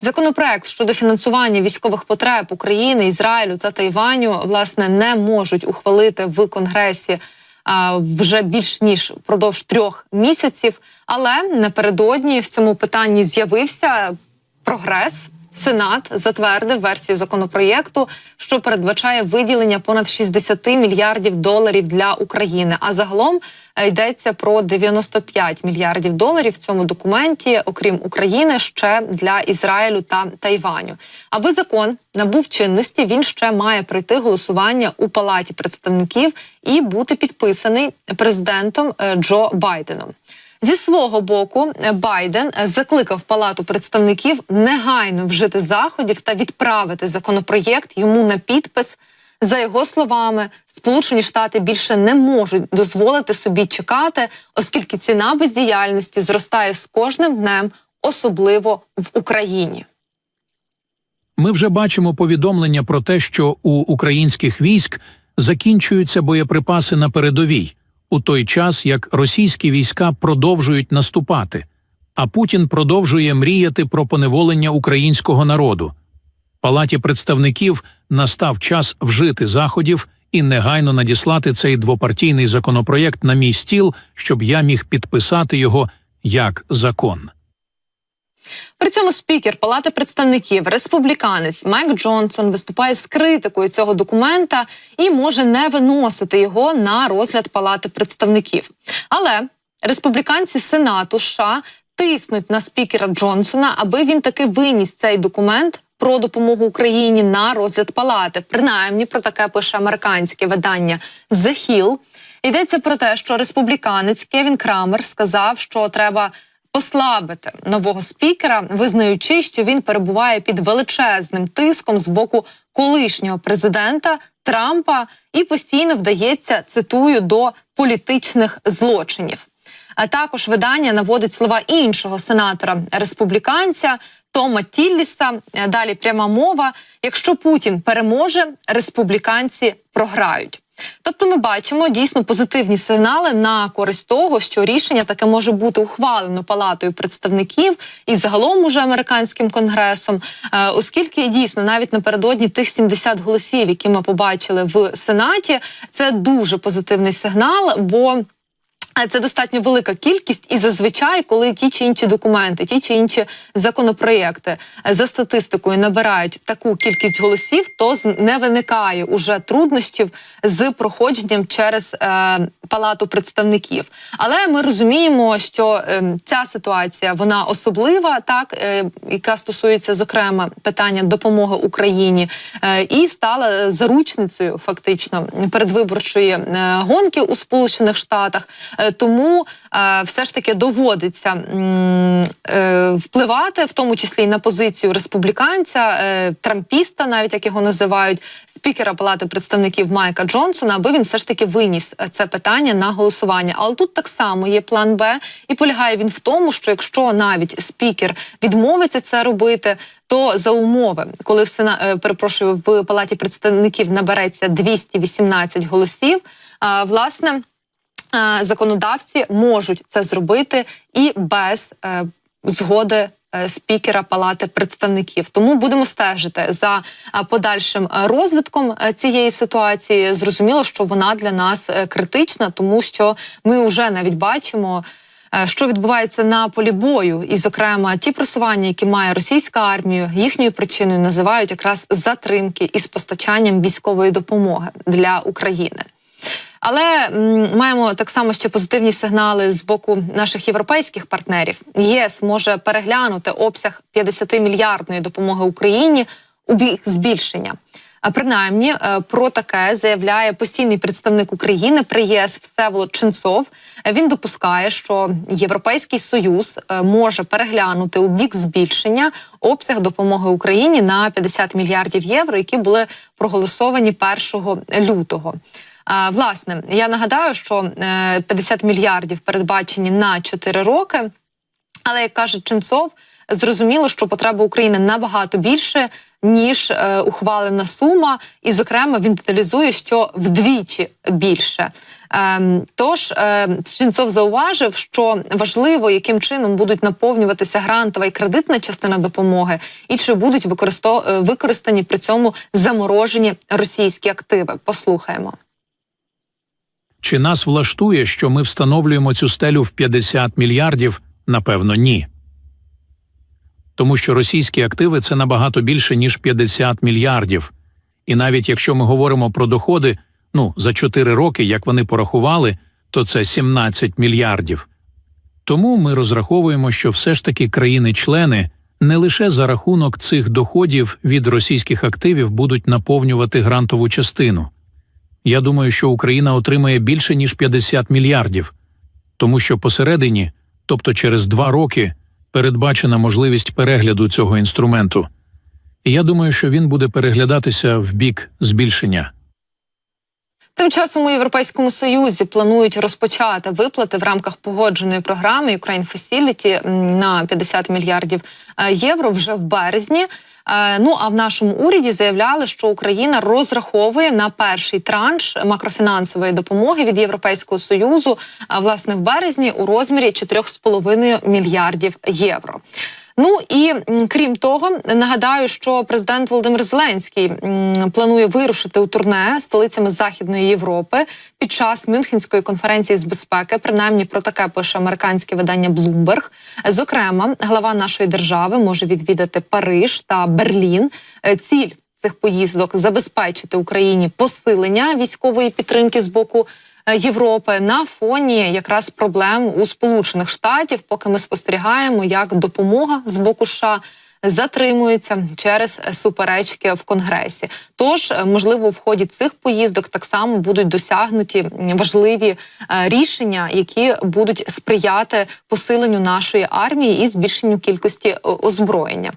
Законопроект щодо фінансування військових потреб України, Ізраїлю та Тайваню, власне, не можуть ухвалити в Конгресі вже більш ніж впродовж 3 місяців. Але напередодні в цьому питанні з'явився прогрес. Сенат затвердив версію законопроєкту, що передбачає виділення понад 60 мільярдів доларів для України. А загалом йдеться про 95 мільярдів доларів в цьому документі, окрім України, ще для Ізраїлю та Тайваню. Аби закон набув чинності, він ще має пройти голосування у Палаті представників і бути підписаний президентом Джо Байденом. Зі свого боку, Байден закликав Палату представників негайно вжити заходів та відправити законопроєкт йому на підпис. За його словами, Сполучені Штати більше не можуть дозволити собі чекати, оскільки ціна бездіяльності зростає з кожним днем, особливо в Україні. Ми вже бачимо повідомлення про те, що у українських військ закінчуються боєприпаси на передовій, у той час, як російські війська продовжують наступати, а Путін продовжує мріяти про поневолення українського народу. Палаті представників настав час вжити заходів і негайно надіслати цей двопартійний законопроєкт на мій стіл, щоб я міг підписати його як закон. При цьому спікер Палати представників, республіканець Майк Джонсон, виступає з критикою цього документа і може не виносити його на розгляд Палати представників. Але республіканці Сенату США тиснуть на спікера Джонсона, аби він таки виніс цей документ про допомогу Україні на розгляд Палати. Принаймні, про таке пише американське видання The Hill. Йдеться про те, що республіканець Кевін Крамер сказав, що треба послабити нового спікера, визнаючи, що він перебуває під величезним тиском з боку колишнього президента Трампа і постійно вдається, цитую, до політичних злочинів. А також видання наводить слова іншого сенатора-республіканця Тома Тілліса, далі пряма мова: якщо Путін переможе, республіканці програють. Тобто ми бачимо дійсно позитивні сигнали на користь того, що рішення таке може бути ухвалено Палатою представників і загалом уже американським конгресом, оскільки дійсно навіть напередодні тих 70 голосів, які ми побачили в Сенаті, це дуже позитивний сигнал, бо це достатньо велика кількість, і зазвичай, коли ті чи інші документи, ті чи інші законопроєкти за статистикою набирають таку кількість голосів, то не виникає уже труднощів з проходженням через Палату представників. Але ми розуміємо, що ця ситуація, вона особлива, так, яка стосується, зокрема, питання допомоги Україні, і стала заручницею, фактично, передвиборчої гонки у Сполучених Штатах. Тому все ж таки доводиться впливати, в тому числі і на позицію республіканця, трампіста, навіть як його називають, спікера Палати представників Майка Джонсона, аби він все ж таки виніс це питання на голосування. Але тут так само є план Б, і полягає він в тому, що якщо навіть спікер відмовиться це робити, то за умови, коли в Палаті представників набереться 218 голосів, власне, законодавці можуть це зробити і без згоди спікера Палати представників. Тому будемо стежити за подальшим розвитком цієї ситуації. Зрозуміло, що вона для нас критична, тому що ми вже навіть бачимо, що відбувається на полі бою. І, зокрема, ті просування, які має російська армія, їхньою причиною називають якраз затримки із постачанням військової допомоги для України. Але маємо так само ще позитивні сигнали з боку наших європейських партнерів. ЄС може переглянути обсяг 50-мільярдної допомоги Україні у бік збільшення. А принаймні про таке заявляє постійний представник України при ЄС Всеволод Чинцов. Він допускає, що Європейський Союз може переглянути у бік збільшення обсяг допомоги Україні на 50 мільярдів євро, які були проголосовані 1 лютого. Власне, я нагадаю, що 50 мільярдів передбачені на 4 роки, але, як каже Чинцов, зрозуміло, що потреба України набагато більше, ніж ухвалена сума. І, зокрема, він деталізує, що вдвічі більше. Тож Сенцов зауважив, що важливо, яким чином будуть наповнюватися грантова і кредитна частина допомоги, і чи будуть використані при цьому заморожені російські активи. Послухаємо. Чи нас влаштує, що ми встановлюємо цю стелю в 50 мільярдів? Напевно, ні. Тому що російські активи – це набагато більше, ніж 50 мільярдів. І навіть якщо ми говоримо про доходи, за 4 роки, як вони порахували, то це 17 мільярдів. Тому ми розраховуємо, що все ж таки країни-члени не лише за рахунок цих доходів від російських активів будуть наповнювати грантову частину. Я думаю, що Україна отримає більше, ніж 50 мільярдів, тому що посередині, тобто через 2 роки, передбачена можливість перегляду цього інструменту. І я думаю, що він буде переглядатися в бік збільшення. Тим часом у Європейському Союзі планують розпочати виплати в рамках погодженої програми Ukraine Facility на 50 мільярдів євро вже в березні. А в нашому уряді заявляли, що Україна розраховує на перший транш макрофінансової допомоги від Європейського Союзу, власне, в березні у розмірі 4,5 мільярдів євро. І крім того, нагадаю, що президент Володимир Зеленський планує вирушити у турне столицями Західної Європи під час Мюнхенської конференції з безпеки. Принаймні про таке пише американське видання Bloomberg. Зокрема, глава нашої держави може відвідати Париж та Берлін. Ціль цих поїздок – забезпечити Україні посилення військової підтримки з боку Європи на фоні якраз проблем у Сполучених Штатів, поки ми спостерігаємо, як допомога з боку США затримується через суперечки в Конгресі. Тож, можливо, в ході цих поїздок так само будуть досягнуті важливі рішення, які будуть сприяти посиленню нашої армії і збільшенню кількості озброєння.